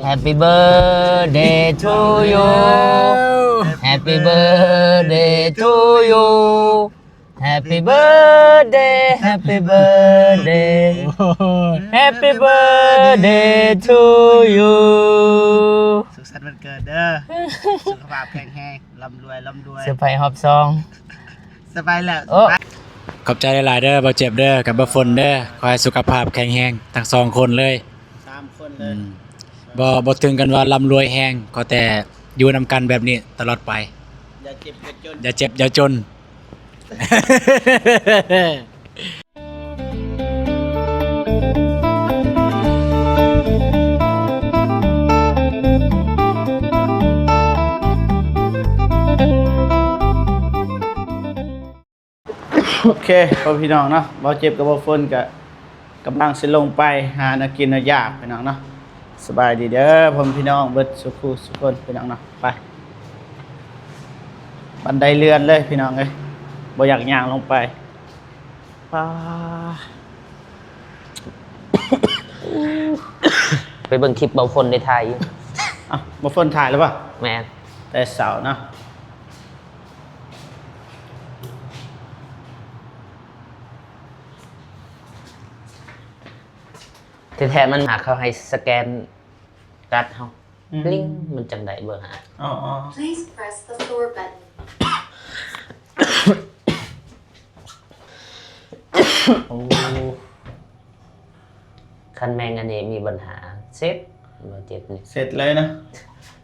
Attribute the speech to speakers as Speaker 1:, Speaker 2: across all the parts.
Speaker 1: Happy birthday to you Happy birthday to you Happy birthday Happy birthday Happy birthday to you
Speaker 2: สุขสันต์วันเกิดเด้อสุขภาพแข็งแรงร่ำรวย
Speaker 1: เซอร์ไพรส์ฮอบซอง
Speaker 2: สบายแล้ว
Speaker 3: ขอบใจหลายๆเด้อบ่เจ็บเด้อกับบ่ฝนเด้อขอให้สุขภาพแข็งแรงทั้งสองคนเลย
Speaker 2: 3คนเลย
Speaker 3: บ่ถึงกันว่าร่ำรวยแฮงก็แต่อยู่นำกันแบบนี้ตลอดไป
Speaker 2: อย่าเจ็บอย่าจน
Speaker 3: อย่าเจ็บอย่าจน
Speaker 2: โอเคพ่อพี่น้องเนาะบ่เจ็บกับบ่ฝนก็กำลังสิลงไปหาแนวกินแนวยากพี่น้องเนาะสบายดีเด้อพ่อพี่น้องเบิดสุขสุขคนพี่น้องเนาะไปบันไดเลื่อนเลยพี่น้องเอ้ยบ่อยากย่างลงไปป้า
Speaker 1: ไปเบิ่งคลิปเบาคนในไทย
Speaker 2: อ่ะบ่ฝนถ่ายแล้วป่ะ
Speaker 1: แมน
Speaker 2: แต่เสาร์เนาะ
Speaker 1: แท้ๆมันหาเขาให้สแกนการ์ดเฮาลิงก์มันจังไดเบิ่งหา
Speaker 2: อ๋อ
Speaker 4: Please press the store button.
Speaker 1: โอ้คันแมงอันนี้มีปัญหาเซฟบ่เจ็บนี่
Speaker 2: เสร็จเลยนะ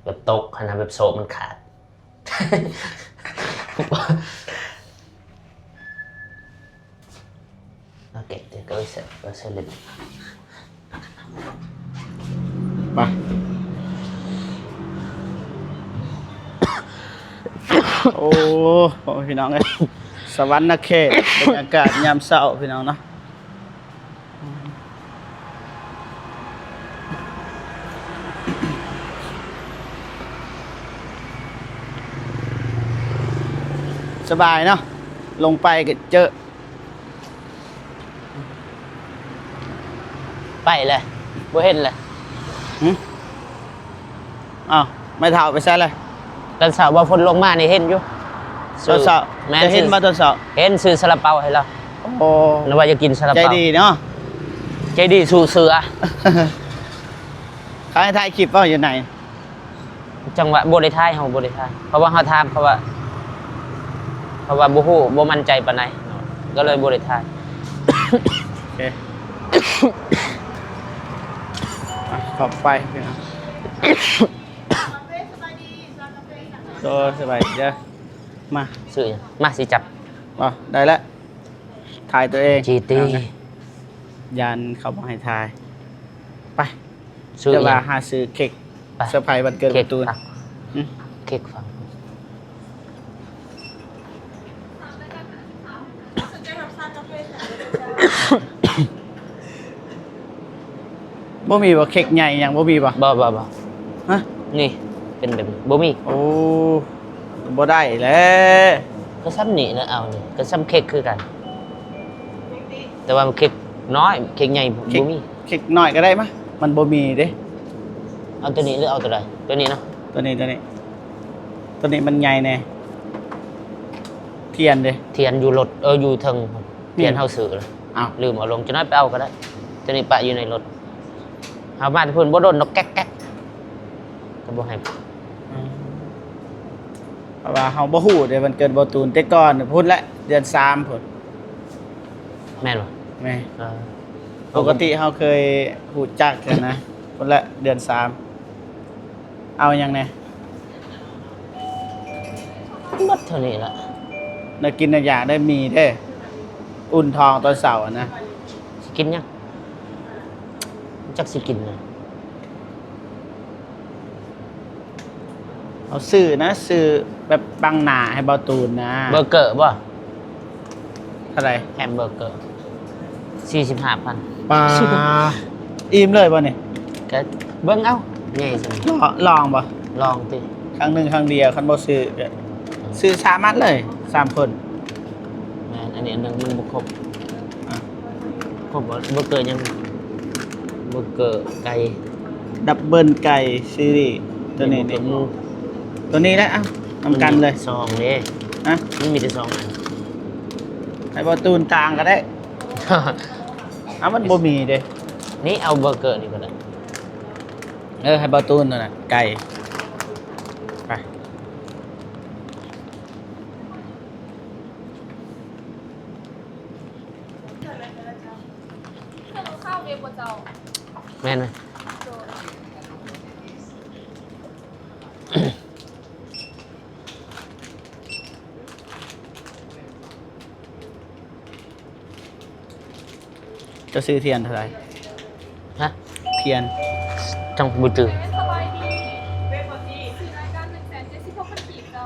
Speaker 1: แบบตกขนาดแบบโซะมันขาด โอเคเดี๋ยวก็เสร็จเลย
Speaker 2: ไปโอ้พี่น้องเอ้ยสวรรค์นะเขตบรรยากาศยามเช้าพี่น้องเนาะสบายเนาะลงไปก็เจอ
Speaker 1: ไปเลยบ่เห็นเลย
Speaker 2: อ้าวไม่เท่าไปใช่เลย
Speaker 1: ตอนเช้าว่าฝนลงมานี่เห็นอยู่
Speaker 2: ตอนเช้าจะเห็นมาตอนเช้า
Speaker 1: เห็นซื้อซาลาเปาให้เรา
Speaker 2: โอ้
Speaker 1: นึกว่าจะกินซาลา
Speaker 2: ใจ
Speaker 1: เปา
Speaker 2: ดีเนาะ
Speaker 1: ใจดีสู้เสือ
Speaker 2: เขาให้ถ่ายคลิปว่าอยู่ไหน
Speaker 1: จังหวะบ่ได้ทายเฮาบ่ได้ทายเพราะว่าเฮาถามเพราะว่าบ่ฮู้บ่มั่นใจปานใดก็เลยบ่ได้ทาย
Speaker 2: โอเคขอบไปพี่น้องตัวสบายดีเด้อมา
Speaker 1: ซื้อหยังมาสิจับ
Speaker 2: ได้แล้วถ่ายตัวเอง
Speaker 1: GT
Speaker 2: ยันเขาบอกให้ถ่ายไป
Speaker 1: ซื้อ
Speaker 2: จะ
Speaker 1: หยั
Speaker 2: ว่าง หาซื้อเค้ก
Speaker 1: ไป
Speaker 2: เซอร์ไพรส์วันเกิด
Speaker 1: เค้
Speaker 2: ป
Speaker 1: ก
Speaker 2: ระตูน
Speaker 1: ฟังเค้กฟัง
Speaker 2: บ่มีบ่เค้กใหญ่ยังบ่มีบ่
Speaker 1: บ่
Speaker 2: ฮะ
Speaker 1: นี่เป็นแบบบ่มี
Speaker 2: โอ้บ่ได้แล้ว
Speaker 1: ก็ซ้ำนี่นะเอานี่ก็ซ้ำเค้กคือกัน แต่ว่าเค้กน้อยเค้กใหญ่
Speaker 2: เค้ก
Speaker 1: บ่มี
Speaker 2: เค้กน้อยก็ได้มะมันบ่มีเด้
Speaker 1: เอาตัวนี้หรือเอาตัวใดตัวนี้เนาะ
Speaker 2: ตัวนี้มันใหญ่แน่เทียนเด้
Speaker 1: เทียนอยู่รถอยู่เทิงเทียนเฮาซื้อเลย
Speaker 2: อ้าว
Speaker 1: ลืมเอาลงจะน้อยไปเอาก็ได้ตัวนี้ปะอยู่ในรถเอามาที่เพิ่นบ่โดนนกแก๊กแก๊กก็บ่ให้
Speaker 2: เพราะว่าเฮาบ่ฮู้เด้วันเกิดบ่ตูนแต่ก่อนพุ่นละเดือน3พุ่น
Speaker 1: แม่นบ่
Speaker 2: แม่
Speaker 1: เออ
Speaker 2: ปกติเขาเคยหูจักกันนะคนละเดือน3เอาอย่างไง
Speaker 1: หมดเท่านี้ละ
Speaker 2: นักกินนักอยากได้มีเด้อุ่นทองตอนเสาร์อะนะ
Speaker 1: สิกินยังจักสิกินนะ
Speaker 2: เอาซื้อนะซื้อแบบบังหนาให้เบาตูนนะ
Speaker 1: เบอร์เกอร์บ่
Speaker 2: เท่าไหร่
Speaker 1: แฮมเบอร์เกอร์ 45,000
Speaker 2: ปลาอิ่มเลยป่ะเนี่ย
Speaker 1: ก็เบิ่งเอาใหญ่ซั่น
Speaker 2: ลองป่ะ
Speaker 1: ลองติ
Speaker 2: ครั้งหนึ่งครั้งเดียวคันบ่ซื้อก็ซื้อ3มัดเลย3คน
Speaker 1: แม่นอันนี้อันนึงมันบ่ครบ
Speaker 2: อ่ะ
Speaker 1: ครบบ่เบอร์เกอร์ยังเบอร์เกอร์ไก่
Speaker 2: ดับเบิลไก่ซีรีส์ตัวนี้
Speaker 1: ตั
Speaker 2: นี่
Speaker 1: วหมู
Speaker 2: ตัวนี้แหละเอ้าทำกันเลย
Speaker 1: ซองนี่
Speaker 2: นะ
Speaker 1: มันมีแต่ซองอัน
Speaker 2: ให้บอตูนต่างก็ได้เอามันบ่มีเด้
Speaker 1: นี่เอาเบอร์เกอร์นี่ก็ได้
Speaker 2: ให้บอตูนนั่นน่ะไก่ไป
Speaker 5: ข้าวเรียบเจ้า
Speaker 1: แม่นไหม
Speaker 2: จะซื้อเทียนเท่าไหร่
Speaker 1: ฮะ
Speaker 2: เทียน
Speaker 1: จังบุตร
Speaker 5: เป็นสบายดีเว็บวันนี้สื่อรายการ176,000กีบเจ้า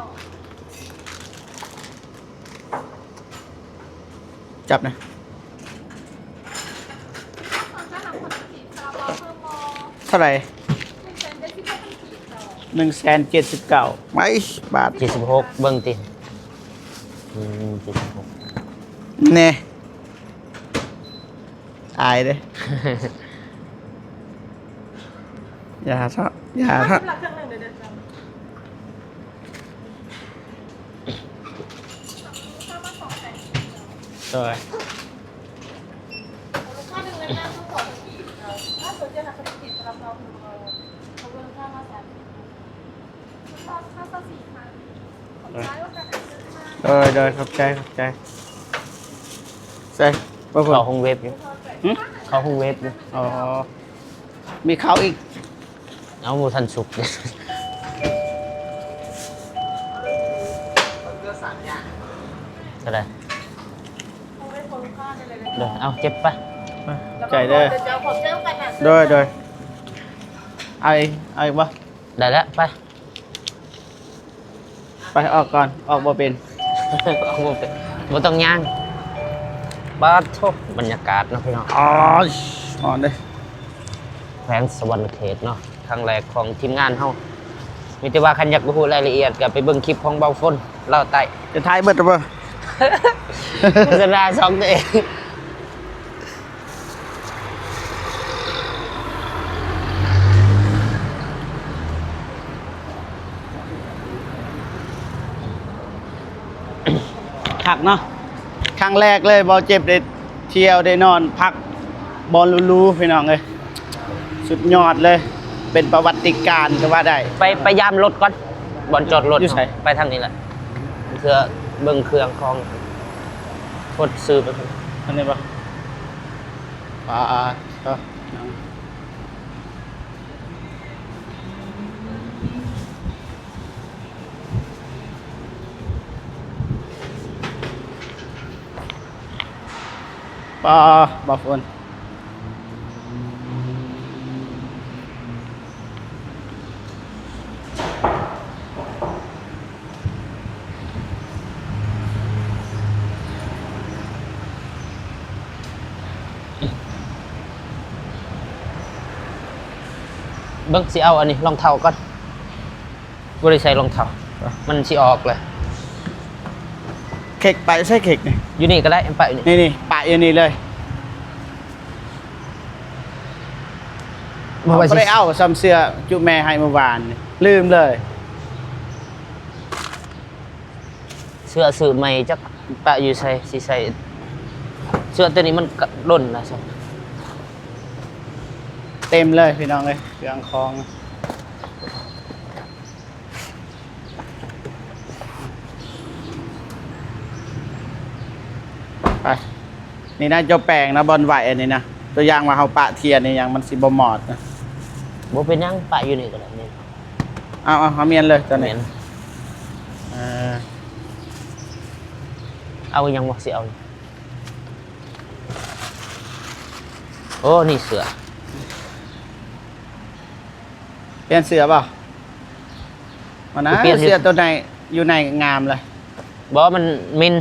Speaker 2: จับนะ
Speaker 5: ทางด้านหลังคนกีบซาลาเพิ่มมอ
Speaker 2: เท่าไหร่
Speaker 5: 176,000กีบเจ้า
Speaker 2: 179ไม่บาท
Speaker 1: 76เบิ่งติ76
Speaker 2: แน่อายเด้ อย่าทะอย่าทะ
Speaker 5: หลักเครื่องหนึ่งเดี๋ยวเจ้าข้าวมา200,000
Speaker 2: โดย
Speaker 5: ค่าหนึ่งเลยนะต้อง2กีบเจ้าถ้าสนใจหากีบสำหรับเราเขาเงินค่ามา3ค่าก็4,000ขอบใจว่าการซื้อมา
Speaker 2: โดยขอบใจใส่บ่เพิ่
Speaker 1: เขาห้องเว็บอยู่
Speaker 2: หึ
Speaker 1: เขาห้องเว็บอยู่
Speaker 2: อ๋อมีเขาอีก
Speaker 1: เอาหมูทันสุกเนี่ยก็ได้เดี๋ยวเอาเจ็บปะ
Speaker 2: ใจเด้อ
Speaker 5: เจ้าขอบใจว่าการ
Speaker 2: โดยเอาอีกบ่
Speaker 1: ได้แล้วไป
Speaker 2: ไปออกก่อนออกบ่เป็น
Speaker 1: เอาบ่เป็นบ่ต้องย่างบ้าโทษบรรยากาศเนาะพี่น้อง
Speaker 2: อ๋ออ่อนเด้อ
Speaker 1: แขวงสวรรณเขตเนาะครั้งแรกของทีมงานเฮามีแต่ว่าคันอยากรู้รายละเอียดก็ไปเบิ่งคลิปของเบาฝนเล่าใต้
Speaker 2: จะทายเบิดบ่
Speaker 1: โฆษณาช่องตัวเอง
Speaker 2: หักเนาะครั้งแรกเลยบอลเจ็บได้เที่ยวได้นอนพักบอลลูๆพี่น้องเลยสุดยอดเลย เป็นประวัติการณ์ก็ว่าได้
Speaker 1: ไปยามรถก่อนบอนจอดรถ
Speaker 2: อยู่ไส
Speaker 1: ไปทางนี้แหละเพื่อเบิ่งเครื่องของทดซื้อไปพุ่น
Speaker 2: อันนี้ปะก็บอฝน
Speaker 1: เบิ่งสิเอาอันนี้รองเท้าก่อนบ่ได้ใส่รองเท้ามันสิออกเลย
Speaker 2: เค้กไปใช่เค้กนี่
Speaker 1: อยู่นี่ก็ได้ไปอยู่นี่
Speaker 2: นี่ปะอยู่นี่เลย
Speaker 1: บ่ว่า
Speaker 2: ไม่
Speaker 1: สิ
Speaker 2: ได้เอาซ้ำเสื้อจุแม่ให้เมื่อวานนี่ลืมเลย
Speaker 1: เสื้อซื้อใหม่จักปะอยู่ใส่สิใส่เสื้อตัวนี้มันก็ล่นนะใช่
Speaker 2: เต็มเลยพี่น้องเลยเครื่องคองไปนี่นะเจ้าแปลงนะบอลไหวอันนี้นะตัวอย่างมาเฮาปะเทียนนี่ยังมันสิบ่หมอดนะ
Speaker 1: บ่เป็นหยังปะอยู่นี่ก็ได้นี่
Speaker 2: เอาเมียนเลยตอนนี้
Speaker 1: แม่น
Speaker 2: เออ
Speaker 1: เอายังบ่สิเอาโอ้นี่เสื้อ
Speaker 2: เปลี่ยนเสื้อเปล่ามานะเสื้อตัวไหนอยู่ในงามเลย
Speaker 1: บ่มันมิน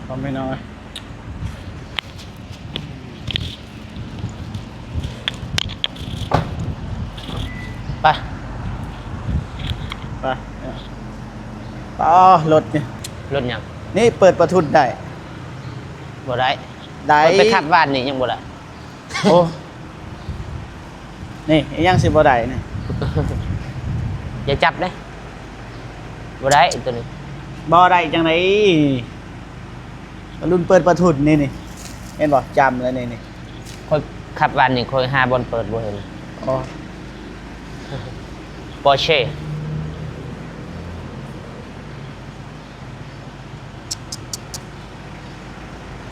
Speaker 2: พร้อมพี่น้องเลย
Speaker 1: ไป
Speaker 2: ไปรถนี่
Speaker 1: รถหยัง
Speaker 2: นี่เปิดประทุนได้
Speaker 1: บ่ได้
Speaker 2: ได้
Speaker 1: ไปขับบ้านนี่ยังบ่ได้
Speaker 2: โอ้นี่ยังสิบ่ได้นี่
Speaker 1: อย่าจับเด้บ่ได้ตัวนี้
Speaker 2: บ่ได้จังไดรุ่นเปิดประทุนนี่นี่เห็นบ่จำแล้วนี่
Speaker 1: ค่อยขับบ้านนี่ค่อยหาบอลเปิดบ่เห็น
Speaker 2: อ๋อ
Speaker 1: Porsche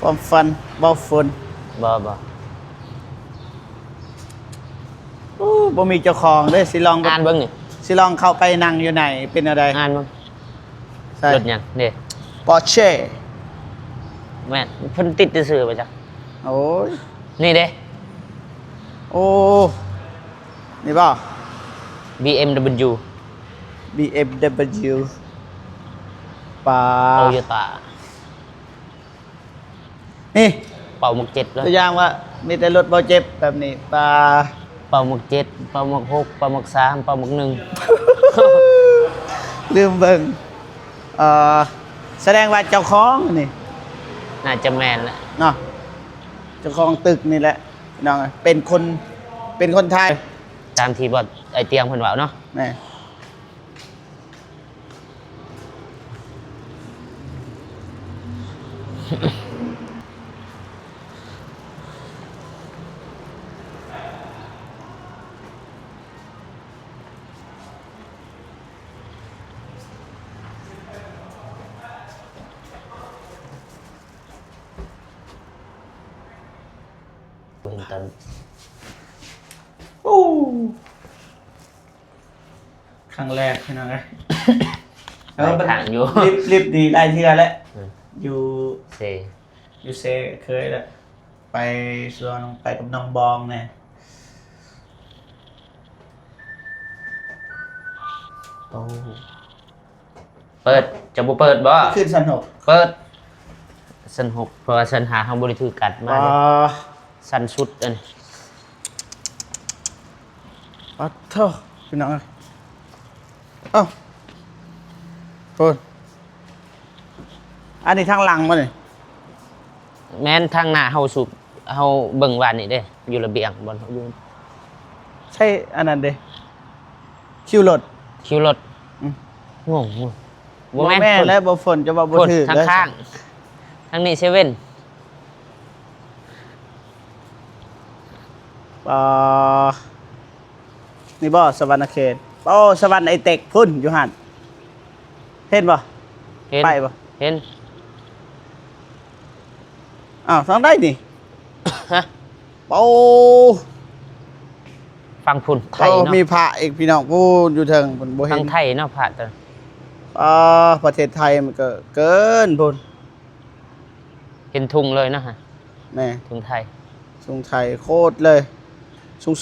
Speaker 2: ความฟันเบาฝน
Speaker 1: บ่
Speaker 2: โอ้บ่มีเจ้าของเด้สิลอง
Speaker 1: อ่านเบิ่งนี่
Speaker 2: สิลองเข้าไปนั่งอยู่ไหนเป็นอะไร
Speaker 1: อ่านเบิ่ง
Speaker 2: ใช่
Speaker 1: รถหยังเด้
Speaker 2: Porsche
Speaker 1: แม่นเพิ่นติดซื่อๆไปจ้ะ
Speaker 2: โอ้ย
Speaker 1: นี่เด้
Speaker 2: โอ้นี่ป่ะ
Speaker 1: BMW
Speaker 2: BMW ปลา
Speaker 1: Toyota
Speaker 2: นี่
Speaker 1: เป่าหมวกเจ็ดเลย
Speaker 2: ตัวอย่างว่ามีแต่รถเบาเจ็บแบบนี้ปลา
Speaker 1: เป่าหมวกเจ็ดเป่าหมวกหกเป่าหมวกสามเป่าหมวกหนึ่ง
Speaker 2: ลืมเบิ่งแสดงว่าเจ้าของนี่
Speaker 1: น่าจะแมนแหละ
Speaker 2: เนาะเจ้าของตึกนี่แหละน้องเป็นคนไทย
Speaker 1: ตามที่บอดไอเตียงเพิ่นว่าเนาะ
Speaker 2: แนี่
Speaker 1: เห็นตอน
Speaker 2: โอ้ครั้งแรกพี่น้องไง
Speaker 1: ไปทางอยู่
Speaker 2: รีบดีได้เทื่อแล้ว
Speaker 1: อืม
Speaker 2: อยู่
Speaker 1: เซ
Speaker 2: ยูเซเคยแล้วไปส่วนไปกับน้องบองเนี่ย
Speaker 1: โอ้เปิดจะบ่เปิดบ่
Speaker 2: ขึ้นสันหก
Speaker 1: เปิดสันหกเพราะว่าสันหาทางบริถือกัดมาเลยสันสุดอันนี้
Speaker 2: ปัดเท่าพี่น้องเอ้าโทษอันนี้ทางหลังมาเนี่ย
Speaker 1: แม้นทางหน้าเฮาสุบเฮาเบิ่งบ้านนี่เด้อยู่ระเบียงบนอยู่
Speaker 2: ใช่อันนั้นเด้คิวรถ
Speaker 1: คิวรถ
Speaker 2: อืม
Speaker 1: งงบ่
Speaker 2: บ่
Speaker 1: แม่น
Speaker 2: แม่
Speaker 1: คน
Speaker 2: และบ่ฝนจะบ่บ่
Speaker 1: คน
Speaker 2: ถือ
Speaker 1: ทาง
Speaker 2: เลย
Speaker 1: ข้างทางนี้เซเว่น
Speaker 2: นี่บ่สวรรณเขตโอ้สวรรค์ไอเต็กพุ่นอยู่หั่นเห็นบ่
Speaker 1: เห็น
Speaker 2: ไปบ่
Speaker 1: เห็น
Speaker 2: อ้าวทางได้นี่
Speaker 1: ฮะ
Speaker 2: โอ้
Speaker 1: ฟังพุ่นไทย
Speaker 2: โอ้
Speaker 1: เนาะ
Speaker 2: มีพระอีกพี่น้องพูนอยู่เทิงเพิ่นบ่
Speaker 1: ฟั
Speaker 2: เห็
Speaker 1: ง
Speaker 2: น
Speaker 1: ไทยเนาะผ่าตัว
Speaker 2: ประเทศไทยมันก็เกินพุ่น
Speaker 1: เห็นทุงเลยเนาะฮะ
Speaker 2: แม่
Speaker 1: ทุงไทย
Speaker 2: สูงไทยโคตรเลย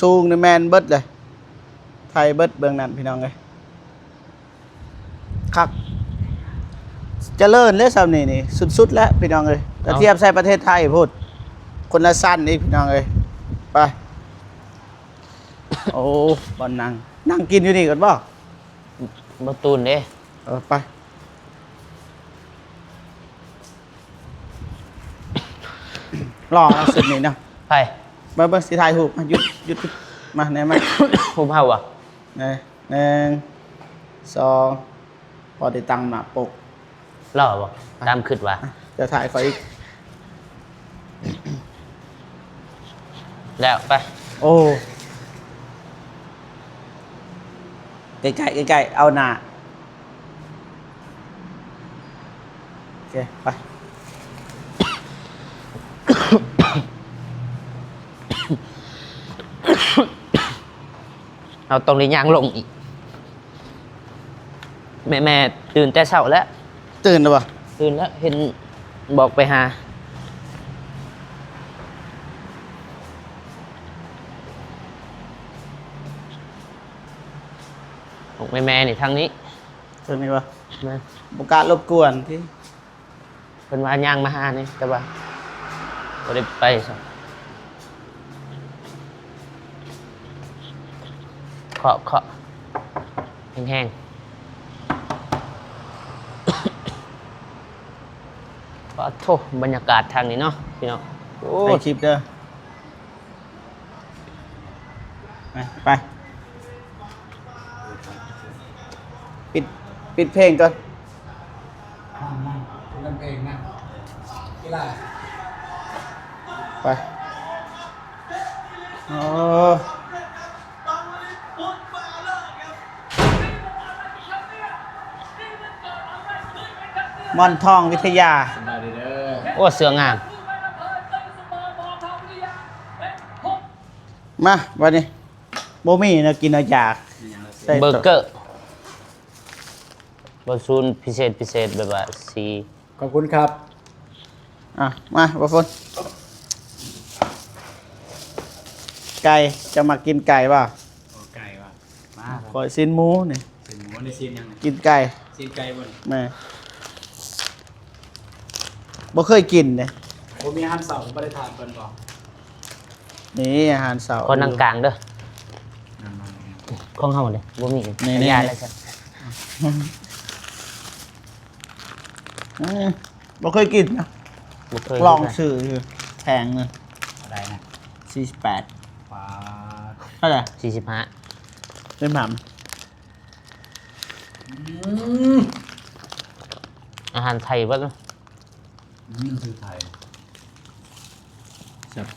Speaker 2: สูงๆนี่แม่นเบิดเลยไทยเบิดเบื้องนั้นพี่น้องเอ้ยคักเจริญเลยซำนี่สุดๆแล้วพี่น้องเอ้ยถ้าเทียบใส่ประเทศไทยพูดคนละสั้นอีกพี่น้องเอ้ยไป โอ้บอลนั่งกินอยู่นี่ก่อนบ่
Speaker 1: บ่ตูนเด้
Speaker 2: ไป รอนะสุดนี่นะ
Speaker 1: ไป
Speaker 2: เบิ่งสิถ่ายรูปมาหยุดมาแน่มา
Speaker 1: ภูมิเฮาอ่ะ
Speaker 2: 1 2พอได้ตังค์มาปก
Speaker 1: รอบ่ตามคิดว่า
Speaker 2: จะถ่ายขออีก
Speaker 1: แล้วไป
Speaker 2: โอ้ใกล้ๆเอาหน้าโอเคไป
Speaker 1: เอาตรงนี้ย่างลงอีก แม่ตื่นแต่เช้าแล้ว
Speaker 2: ตื่นแล้วป่ะ
Speaker 1: ตื่นแล้วเห็นบอกไปหาบอกแม่นี่ทางนี้
Speaker 2: ตื่นนี่ป่ะ
Speaker 1: นะ
Speaker 2: บุกล้ารบกวนที่
Speaker 1: เป็นว่าย่างมาหานี่แต่ว่าบ่ได้ไปซะเคาะแห้งๆ ขอโทษบรรยากาศทางนี้เนาะพี่น้องโอ้
Speaker 2: ไปคลิปเด้อไปปิดเพลงก่อน
Speaker 3: นั่นเองนะกีฬา
Speaker 2: ไปโอ้ม่อนทองวิทยา
Speaker 3: สบายดีเด้อ
Speaker 1: โอ้เสืองาม
Speaker 2: มาวันนี้โบมี่นะกินเอาอยากใส่
Speaker 1: เบอร์เกอร์บอซูนพิเศษแบบว่าสี
Speaker 3: ขอบคุณครับ
Speaker 2: อ่ะมาบอฟนไก่จะมากินไก่ป่ะ
Speaker 3: โอ้ไก่ว่ะมา
Speaker 2: ขอซินหมูนี่
Speaker 3: เป็นหมูในซีนยังไง
Speaker 2: กินไก่
Speaker 3: ซีนไก่บ่น
Speaker 2: แม่บ่เคยกินเนี่ย
Speaker 3: ผมมีอาหารเสาร์บ่ได้ทานเพิ่นบ่
Speaker 2: นี่อาหารเสาร์
Speaker 1: คนนั่งกลางเด้อ
Speaker 3: นั่น
Speaker 1: ของเฮาเลยบ่มี
Speaker 2: นี่
Speaker 1: สัญญาณแล้วจ้ะ
Speaker 2: บ่เคยกินนะ
Speaker 1: บ่เคย
Speaker 2: ลองซื้ออยู่แพงเลย
Speaker 3: อะไรนะ
Speaker 2: 48
Speaker 3: ปลา
Speaker 2: เท่าไหร่
Speaker 1: 45
Speaker 2: เป็นหม่
Speaker 1: อาหารไทยบ่เนาะ
Speaker 3: นี่คือไทย
Speaker 2: ำ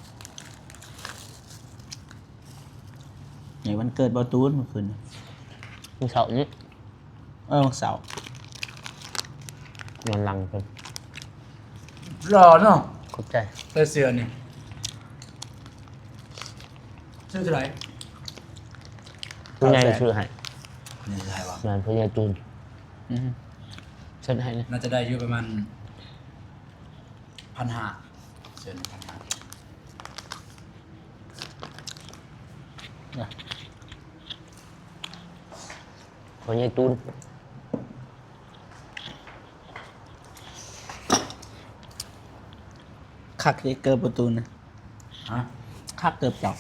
Speaker 2: ในวันเกิดบอตูนเมื่อคืน
Speaker 1: มื้อเช้านี้
Speaker 2: วันเสาร์
Speaker 1: นอนหลังเพิ่น
Speaker 3: รอเนาะ
Speaker 1: ขอบใจ
Speaker 3: เสื้อเสื้อนี่ซื้อเท่าไหร่
Speaker 1: ผู้ใหญ่ซื้อให้
Speaker 3: นี่เท่าไหร่วะ
Speaker 1: งานผู้ใหญ่จูน
Speaker 2: อือฮึ
Speaker 1: เชิญให้นะ
Speaker 3: น่าจะได้อยู่ประมาณ1,500เสื้อ1,500
Speaker 1: ผู้ใหญ่จูน
Speaker 2: คักเลยเกิดบอตูนนะ
Speaker 3: ฮะ
Speaker 2: คักเกิดจับ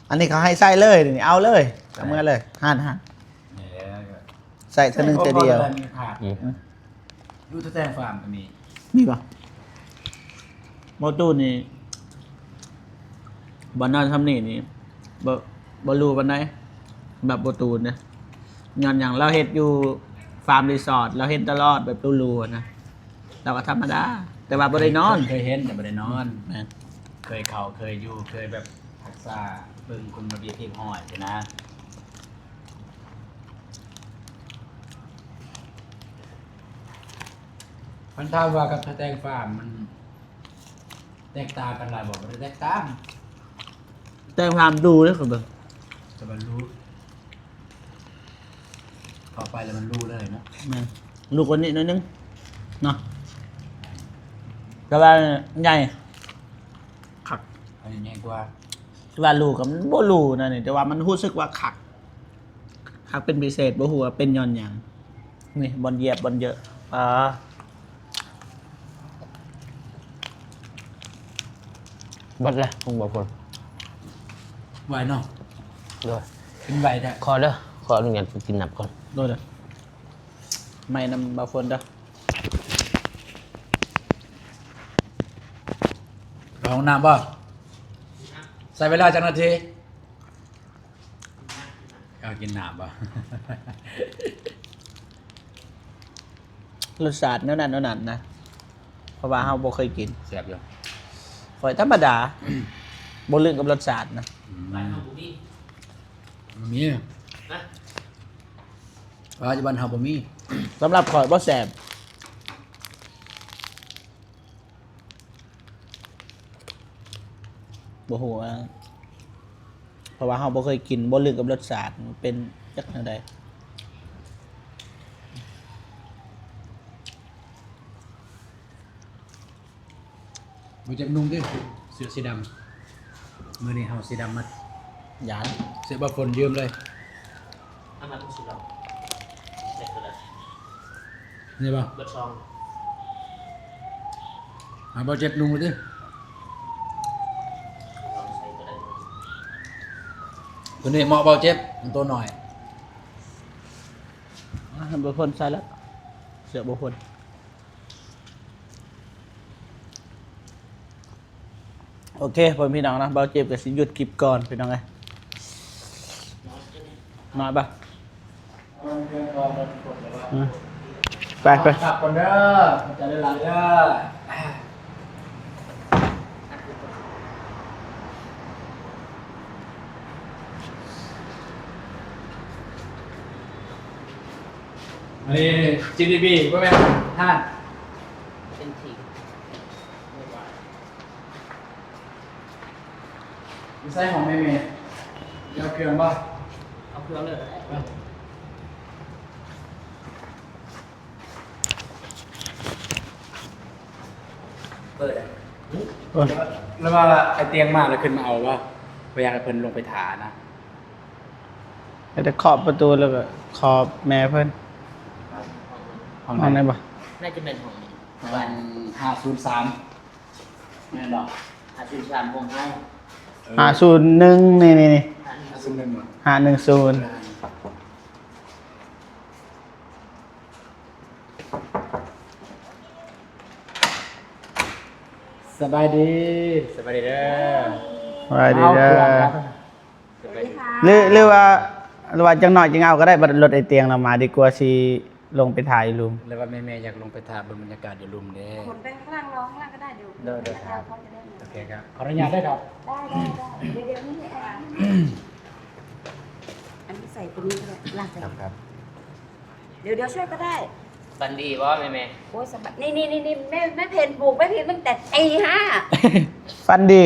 Speaker 2: อันนี้เขาให้ใส่เลยนี่เอาเลยเอาเมื่อเลยห่าน
Speaker 3: นี่
Speaker 2: ใส่เท่านึงแต่เดียว
Speaker 3: มีขาดอยู่ที่แตงฟาร์มก็มี
Speaker 2: มีป่ะบอตูนนี่บอนนอนทำนี่นี่บอลูบันไดแบบบอตูนนะงานอย่างเราเฮ็ดอยู่ฟาร์มรีสอร์ทเราเฮ็ดตลอดแบบรูๆนะเราก็ธรรมดา แต่ว่าบ่ได้นอน
Speaker 3: เคยเห็นแต่ไม่ได้นอน
Speaker 2: แม่น
Speaker 3: เคยเข้าเคยอยู่เคยแบบทักษะเบิ่งคุณระเบียบเพียงห้อยใช่นะมันถามว่ากับแตงฟาร์มมันแตกต่างกันหลายบอกว่าแตกต่าง
Speaker 2: แต่ความดูเด้อครับเบิ่ง
Speaker 3: แต่มันรู้เข้าไปแล้วมันรู้เลยเนาะ
Speaker 2: แม่นลูกคนนี้หนิดนึงเนาะแต่ว่าใหญ่คัก
Speaker 3: อันนี้ง่ายกว่า
Speaker 2: ว่าลูกกับมันบ่รู้นะนี่แต่ว่ามันรู้สึกว่าคักเป็นพิเศษบ่ฮู้ว่าเป็นย้อนหยังนี่บอลเหยียบบอลเยอะอ่า
Speaker 1: บัดเลยผมบอกคน
Speaker 3: ไหวเนาะ
Speaker 1: เด้อ
Speaker 3: เป็นไหวได้
Speaker 1: ขอเด้อขออนุญาตไปกินน้ำก่อน
Speaker 2: โดนเลยไม่นำบาฟนเด้อ
Speaker 3: ไปห้องน้ำป่ะใส่เวลาจักนาทีเอากินน้ำป่ะ
Speaker 2: รสชาติแนวนั้นนะเพราะว่าเฮาบ่เคยกิน
Speaker 3: เสียบอยู่
Speaker 2: ฝอยธรรมดา บ่ลึกกับรสชาตินะ
Speaker 3: มีปัจจุบันเฮาบ่มี
Speaker 2: สำหรับข่อยบ่แซ่บบ่ฮู้ว่าเพราะว่าเฮาบ่เคยกินบ่ลึกกับรสชาติมันเป็นจักแนวใด
Speaker 3: บ่จักนุ่งดิเสื้อสีดำมื้อนี้เฮาสีดำมัด
Speaker 2: ยาน
Speaker 3: เสื้อบ่ฝนยืมเลย
Speaker 1: อามาทุกสุดแล้วเด็กก็ได้
Speaker 3: นี่ป่ะ
Speaker 1: เบิดซอง
Speaker 3: หาบ่เจ็บนุ่งเลยดิ
Speaker 1: ลองใส่ก็ได้
Speaker 3: ตัวนี้เหมาะบ่เจ็บมันตัวหน่อย
Speaker 2: บ่พ้นใส่แล้ว สือบุพนโอเคพ่อพี่น้องนะเบาเจ็บกับสิหยุดคลิปก่อนพี่น้องไงนอนปะไปไป
Speaker 3: ขับก่อนเด้อจะได้หลับเด้ออันนี้ GDP ก็แม่ท่าน
Speaker 1: เป็นที
Speaker 3: มีไส้ของแม่เมย์เดี๋ยวเครื่องป่ะ
Speaker 1: เอาเครื่องเลย เปิด
Speaker 3: แล้วว่าไอเตียงมากแล้วขึ้นมาเอาว่าพยายามให้เพิ่นลงไปถานะ
Speaker 2: จะขอบประตูแล้วก็ขอบแม่เพิ่น
Speaker 3: ห้อง
Speaker 2: ห้องไห
Speaker 3: ไห
Speaker 2: น
Speaker 3: น
Speaker 2: ปะ
Speaker 1: น่าจะเป็นของ
Speaker 3: วัน503แม่นบ่
Speaker 1: อาชีพชามของให้
Speaker 2: 501นี่
Speaker 3: 501บ่
Speaker 2: 510
Speaker 3: สบายดีสบายดีเด้อ
Speaker 2: สวัสดีเด้อ
Speaker 1: สวัสดีค่ะ
Speaker 2: หรือว่าจังหน่อยจังเอาก็ได้บัดรถไอเตียงเรามาดีกว่าสิลงไปถ่ายลุม
Speaker 3: แล้วว่าแม่ๆอยากลงไปถ่ายบนบรรยากาศอยู่ลุมเด้
Speaker 5: คนไปข้างล่างรอข้างล่างก็ได้เดี๋ยว
Speaker 3: เด้อครับ
Speaker 5: เขาจะได้
Speaker 3: โอเคครับขออนุญาตได้ครับ
Speaker 5: ได้เดี๋ยวนี้อันนี้ใส่ตัวนี้ก็ได้ลากใส่
Speaker 3: ครับ
Speaker 5: เดี๋ยวช่วยก็ได้
Speaker 1: บันดีว่าแม่
Speaker 5: โอ้ยสบายนี่แม่เพนปลูกแม่เพนตั้งแต่ตี 5
Speaker 2: ฟันดี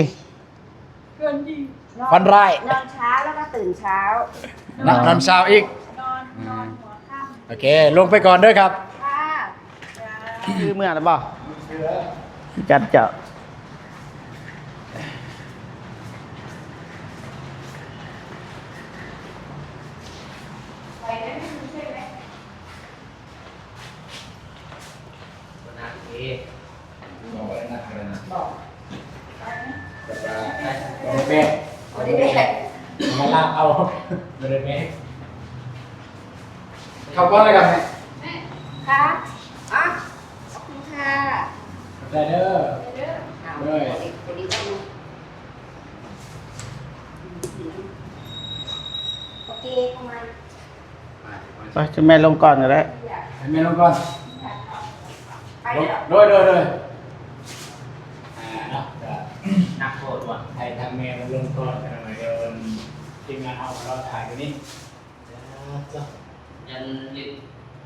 Speaker 3: ฟันไร่
Speaker 5: นอนเช้าแล้วก็ตื่นเช้า
Speaker 3: นอนเช้าอีก
Speaker 5: นอนหัวค่ำ
Speaker 3: โอเค ลงไปก่อนเด้อครับ
Speaker 5: ค่ะ
Speaker 2: คือเมื่อนะบ่จัดเจ้า
Speaker 5: ไปได้ไม่รู้ใช่ไหม
Speaker 1: ตัวนาที
Speaker 3: บอกอะไรนะอะไรนะ
Speaker 5: บอก
Speaker 3: แม่
Speaker 5: โอ้ยเด็ก
Speaker 3: มาลากเอาไม่ได้แม่เข้าก้อนเลยครับแม่
Speaker 5: ค่ะอ่ะขอบคุณค่ะ
Speaker 3: ได้เด้อ
Speaker 5: เอา
Speaker 3: เด้อ
Speaker 5: ตัวนี้ก็ดูโอเคเข้ามา
Speaker 2: ไปจะแม่ลงก่อนก็ได้
Speaker 3: ให้แม่ลงก่อน
Speaker 5: ไปเดี๋ยว
Speaker 3: โดยเนาะ
Speaker 1: นักโทษว่ะ
Speaker 3: ให้ทางแม่มาลงก่อนหน่อยเดี๋ยวทีมงานเอาเราถ่ายกันนี่
Speaker 1: ยันลิด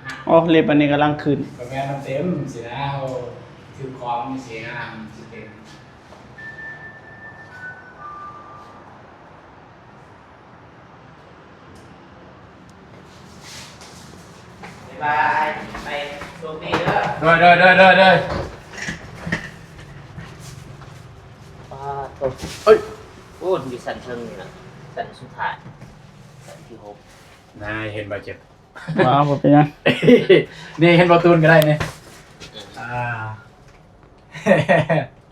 Speaker 1: หัก
Speaker 2: โอ้เล็บอันนี้กำลังขึ้น
Speaker 3: กับแม่มันเต็มสินะเอาถือของมีเสียงามสิเต็ม
Speaker 1: บ๊ายบายไปโชคดีเด้อ
Speaker 3: โดย
Speaker 1: ป้าตก
Speaker 3: เอ้ย
Speaker 1: โอ้มีสันเชิงนี่นะสันสุดท้ายสันที่หก
Speaker 3: นายเห็นบาดเจ็บ
Speaker 2: ว้าวผมเป็นยัง
Speaker 3: นี่เห็นประตูนก็ได้เนี่ยอ่า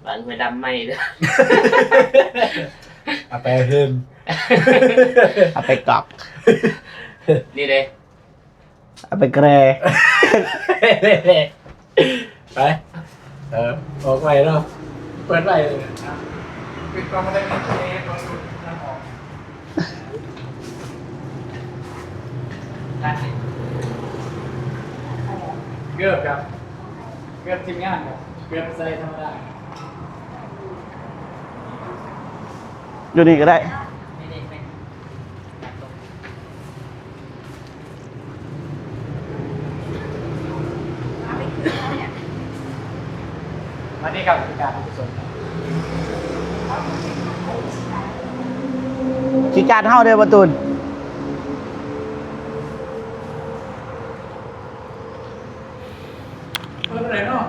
Speaker 1: บ้านห้วยดำไม่เด้อ
Speaker 3: เอาไปเพิ่ม
Speaker 2: เอาไปกรอก
Speaker 1: นี่เลย
Speaker 2: เอาไปแกร
Speaker 3: ไปออกไปแล้วเปิดไปเลยนะปิดกล้องมาได้ไหมลองดูน้ำออก
Speaker 1: ด้านไหน
Speaker 3: เกือบครับเกือบทีมงานครับเกือบใส่ธรรมดา
Speaker 2: อยู่นี่ก็ได้
Speaker 1: นี่นี่ไปนักตก
Speaker 5: เอาไปคืนเขาเนี่ย
Speaker 3: มานี่ครับการกุศล
Speaker 2: ขีการเฮาเด้อประตูน
Speaker 3: เปิดอะไรเนาะ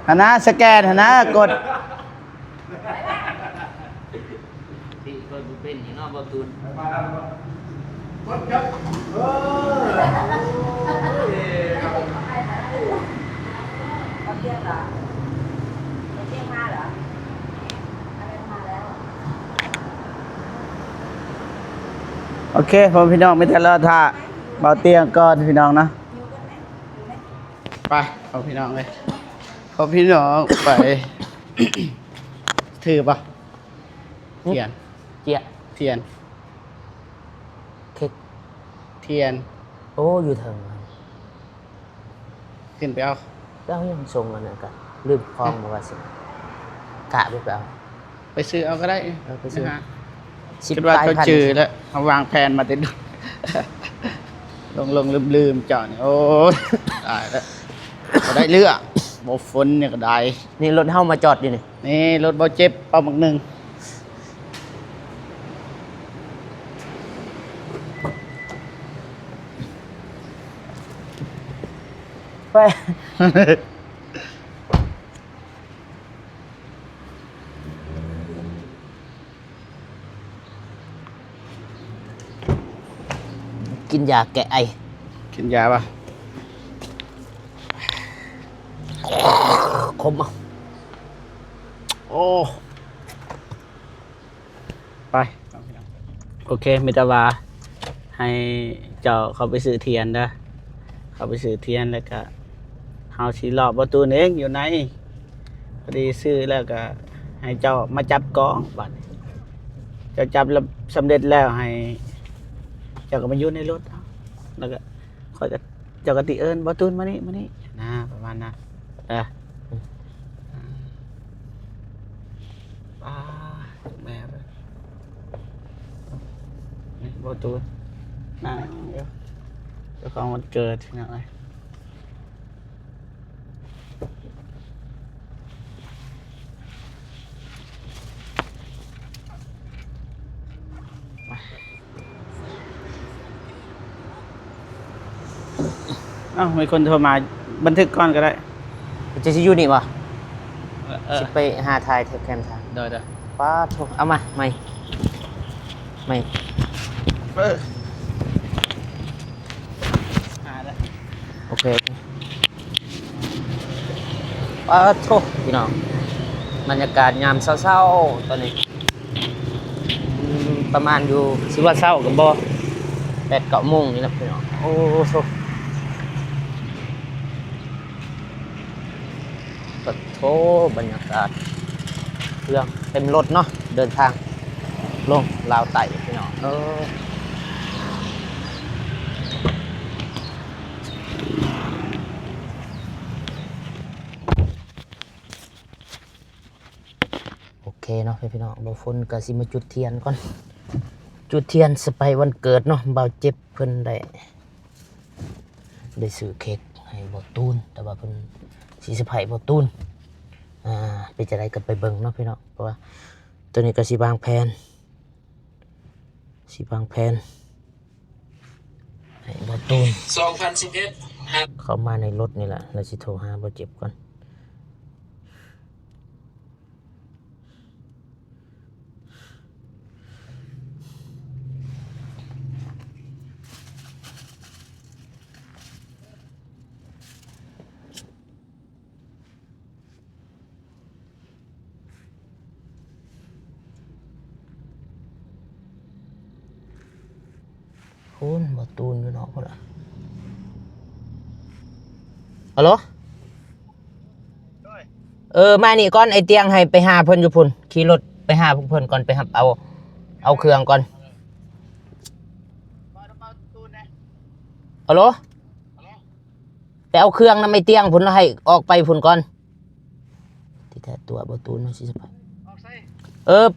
Speaker 2: หนะสแกนหนะกด
Speaker 1: ที่เคยเป็นอย่างนอกประตู
Speaker 3: มาแล้วกดครับครับผม
Speaker 5: เขาเที่ยงเหรอเขาเที่ยงมาเหรออะไรมาแล้ว
Speaker 2: โอเคผมพี่น้องไม่ทันรอท่าเบาเตียงก่อนพี่น้องนะไปเอาพี่น้องเลยพอพี่น้องไป ถือปะเทียน
Speaker 1: เจีย
Speaker 2: เทียน
Speaker 1: เค้ก
Speaker 2: เทียน
Speaker 1: โอ้อยู่เถิง
Speaker 2: ขึ้นไปเอา
Speaker 1: แล้วยังทรงอันนั้นก็ลืมคลองบ่ว่าสิกะไปเปล่า
Speaker 2: ไปซื้อเอาก็ได้
Speaker 1: ไปซื้อ
Speaker 2: นะฮะ
Speaker 1: สิบ
Speaker 2: คิดว่า
Speaker 1: ปลาย
Speaker 2: เขา
Speaker 1: พัน
Speaker 2: จือแล้วเขาวางแผนมาเต็ม ลงลืมจอดนี่โอ้ยตายแล้วก็ได้เลือกโบฝนเนี่ยก็ได้
Speaker 1: นี่รถเฮามาจอดอยู่นี่
Speaker 2: นี่รถเบาเจ็บเป่าหมักหนึ่ง
Speaker 1: ไปกินยาแก้ไอ
Speaker 2: กินยาป่ะ
Speaker 1: คมอ่ะ
Speaker 2: โอ้ไปโอเคมิตรวาให้เจ้าเขาไปซื้อเทียนเด้อเขาไปซื้อเทียนแล้วก็เฮาสิรอบประตูเองอยู่ในพอดีซื้อแล้วก็ให้เจ้ามาจับกองบัดนี้เจ้าจับแล้วสำเร็จแล้วให้เจ้าก็มาอยู่ในรถเอาแล้วก็คอยก็เจ้าก็ติเอิ้นบ่ตูนมานี่นะประมาณนั้นแม่ไปนี่บ่ตูนนั่งเดี๋ยวเจ้าของวันเกิดที่ไหนมีคนโทรมาบันทึกก่อนก็ได้
Speaker 1: จะสิอยู่นี่บ่
Speaker 2: เออ
Speaker 1: สิไปหาทายแคมทาง
Speaker 2: เดี๋ยว
Speaker 1: ป้าโทเอามาไม่
Speaker 2: หาได้
Speaker 1: โอเคป้าโทพี่น้องบรรยากาศยามเศร้าๆตอนนี้ประมาณอยู่สิว่าเศร้ากับบ่8-9 โมงนี่นะพี่น้องโอ้โทปัดโทบรรยากาศเครื่องเต็มรถเนาะเดินทางลงลาวไต่พี่น้องโอเคเนาะพี่น้องบ่ฝนก็สิมาจุดเทียนก่อนจุดเทียนสไปวันเกิดเนาะเบาเจ็บเพิ่นได้ซื้อเค้กให้บ่ตูนแต่ว่าเพิ่นสิสะไผบ่ตูนเป็นจะได้ก็ไปเบิ่งเนาะพี่น้องเพราะว่าตัวนี้ก็สิวางแผนให้บ่ตูน2011เข้ามาในรถนี่แหละแล้วสิโทรหาบ่เจ็บก่อนคุณบ่ตูนอยู่เนาะพุ่นน่ะฮัลโหลมานี่ก่อนไอ้เตียงให้ไปหาเพิ่นอยู่พุ่นขี่รถไปหาพวกเพิ่นก่อนไปรับเอาเครื่องก่อนฮัลโหลไปเอาเครื่องนำไอ้เตียงพุ่นแล้วให้ออกไปพุ่นก่อนที่แท้ตัวบ่ตูนมันสิ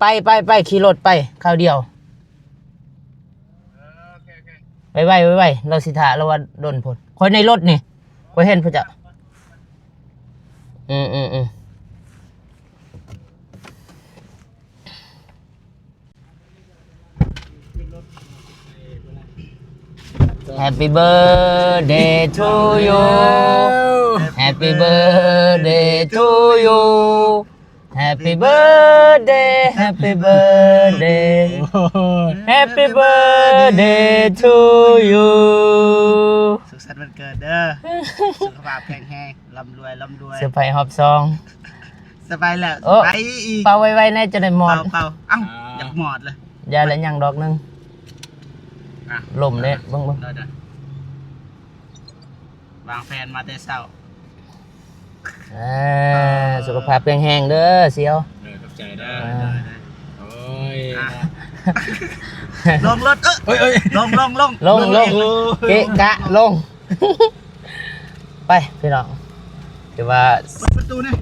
Speaker 1: ไปไปขี่รถไปคราวเดียวไว้เราสิถ่าเราว่าโดนพุ่นคนในรถนี่คอยเห็นพุ่นจะHappy birthday to you Happy birthday to you Happy birthday Happy birthday Happy birthday to you
Speaker 2: สุขสันต์วันเกิดเด้อ สุขภาพแข็งแรงร่ำรวย
Speaker 1: เสื้อผ้าหอบซอง
Speaker 2: สบายแล้วไปอีก
Speaker 1: เป่าไว้ๆแน่จะได้หมด
Speaker 2: เป่าเอ้าอยากหมอดเลย
Speaker 1: ยาละยังดอกนึง
Speaker 2: อ่ะ
Speaker 1: ลมเลยเบิ่ง
Speaker 2: ได้วางแผนมาแต่เช้า
Speaker 1: สุขภาพแข็งแรงเด้อเสียว
Speaker 3: ขอบใจได้
Speaker 1: อ่า
Speaker 3: โอ้ย
Speaker 2: ลงรถเอ้ยลง
Speaker 1: ลงเกะกะลง ไปพี่น้องเดี๋ยวว่า
Speaker 2: เปิดประตูนี่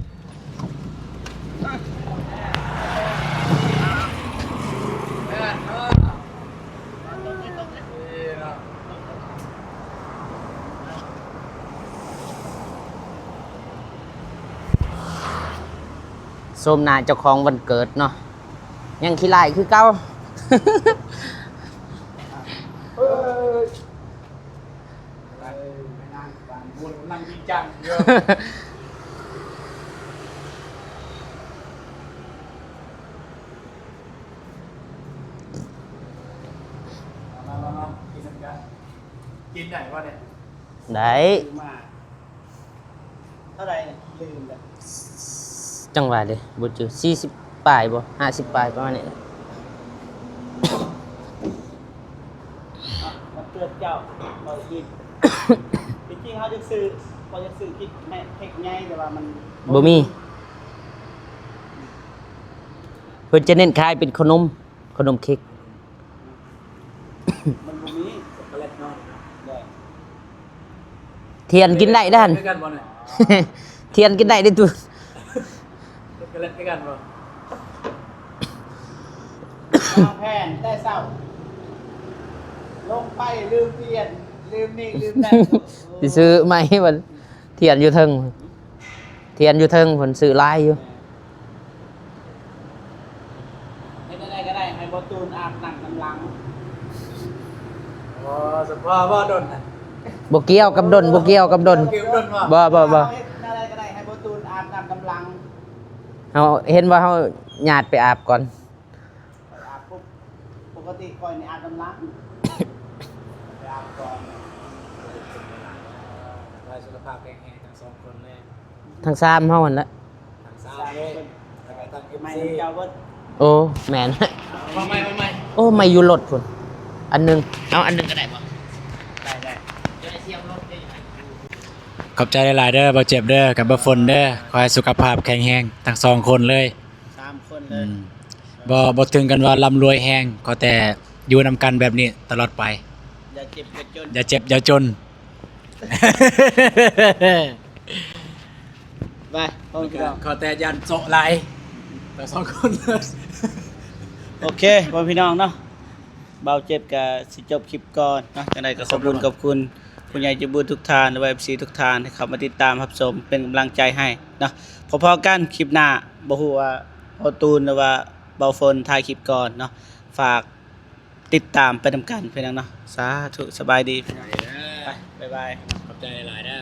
Speaker 1: โสมหนาเจ้าของวันเกิดเนาะยังขี้ไล่คือเก่า
Speaker 3: นั่งจริงจังเยอะมากินกันกินไหนวะเนี่ย
Speaker 1: ได้
Speaker 2: มาเท่าไหร่เนี่ยลืมเลย
Speaker 1: จังหวะเลยบ่จือ40ปลายบ่50ปลายประมาณนี้
Speaker 2: มันเกิดเจ้าเราคิดจริงๆเขาจะซื้อคิดแม่เทคไงแต่ว่ามัน
Speaker 1: บ่มีเพิ่นจะเน้นขายเป็นขนมเค้ก
Speaker 2: มันบ่มีช็อกโกแลตเนาะได้
Speaker 1: เทียนกินได้ด้าน
Speaker 3: ด้วยกันบ่เนี่ย
Speaker 1: เทียนกินได้เด้อตัว
Speaker 3: กันเล่นด้วยกันบ่
Speaker 2: วางแผนแต่เช้าลงไปลืมเปลี่ยนลืมนี่ลืมนั่น
Speaker 1: สิซื้อไหมมันเทียนอยู่เทิงเพิ่นซื้อหลายอยู่
Speaker 2: ให้ได้ก็ได้ให้บอตูนอาบน้ำกำลัง
Speaker 3: อ๋อสภาพว่าโดนนะ
Speaker 1: บ่เกี่ยวกับดน
Speaker 3: เกี่ยวโดนว่ะ
Speaker 1: บ่
Speaker 2: ได้ก็ได้ให้บอตูนอาบน้ำกำลัง
Speaker 1: เฮาเห็นว่าเฮาญาติไปอาบก่อน
Speaker 2: อาบปุ๊บปกติก่อนนี่อาบกำลังไปอาบก่อน
Speaker 3: ได้สุขภาพแข็งแรงทั้งสองคนเลย
Speaker 1: ทั้งสามเฮาหั่นละ
Speaker 3: ทั้งสามเลยแล้วก็ทั้ง
Speaker 2: ไม่
Speaker 3: MC
Speaker 2: เจ้าเบิด
Speaker 1: โอ้แม่น
Speaker 3: มาใหม่
Speaker 1: โอ้ไม่อยู่รถพุ่นอันหนึงเอาอันหนึงก็ได้บ่
Speaker 2: ได้
Speaker 1: จะได้เสียงรถได้ยังไง
Speaker 3: ขอบใจหลายๆเด้อบ่เจ็บเด้อกับบ่ฝนเด้อขอให้สุขภาพแข็งแรงทั้งสองคนเลย
Speaker 2: 3 คนเล
Speaker 3: อื
Speaker 2: ย
Speaker 3: มบ่ถึงกันว่าร่ำรวยแฮงก็แต่อยู่นำกันแบบนี้ตลอดไป
Speaker 2: อย่าเจ็บอย่าจน
Speaker 3: อย่าเจ็บอย่าจน
Speaker 2: ไปพ่อพี่น้อง
Speaker 3: ขอแต่ยันโซะไหลทั้งสองคนเลย
Speaker 2: โอเคพ่อพี่น้องเนาะเบาเจ็บกับสิจบคลิปก่อนเนาะจังไดก็ขอบคุณผู้ใหญ่ใจบุญทุกท่านและ FC ทุกท่านที่เข้ามาติดตามรับชมเป็นกำลังใจให้เนาะพอๆกันคลิปหน้าบ่ฮู้ว่าบอตูนหรือว่าเบาฝนถ่ายคลิปก่อนเนาะฝากติดตามไปนำกันเพื่อนเนาะสาธุสบายดีไปบ๊ายบาย
Speaker 3: ขอบใจหลายๆเด้อ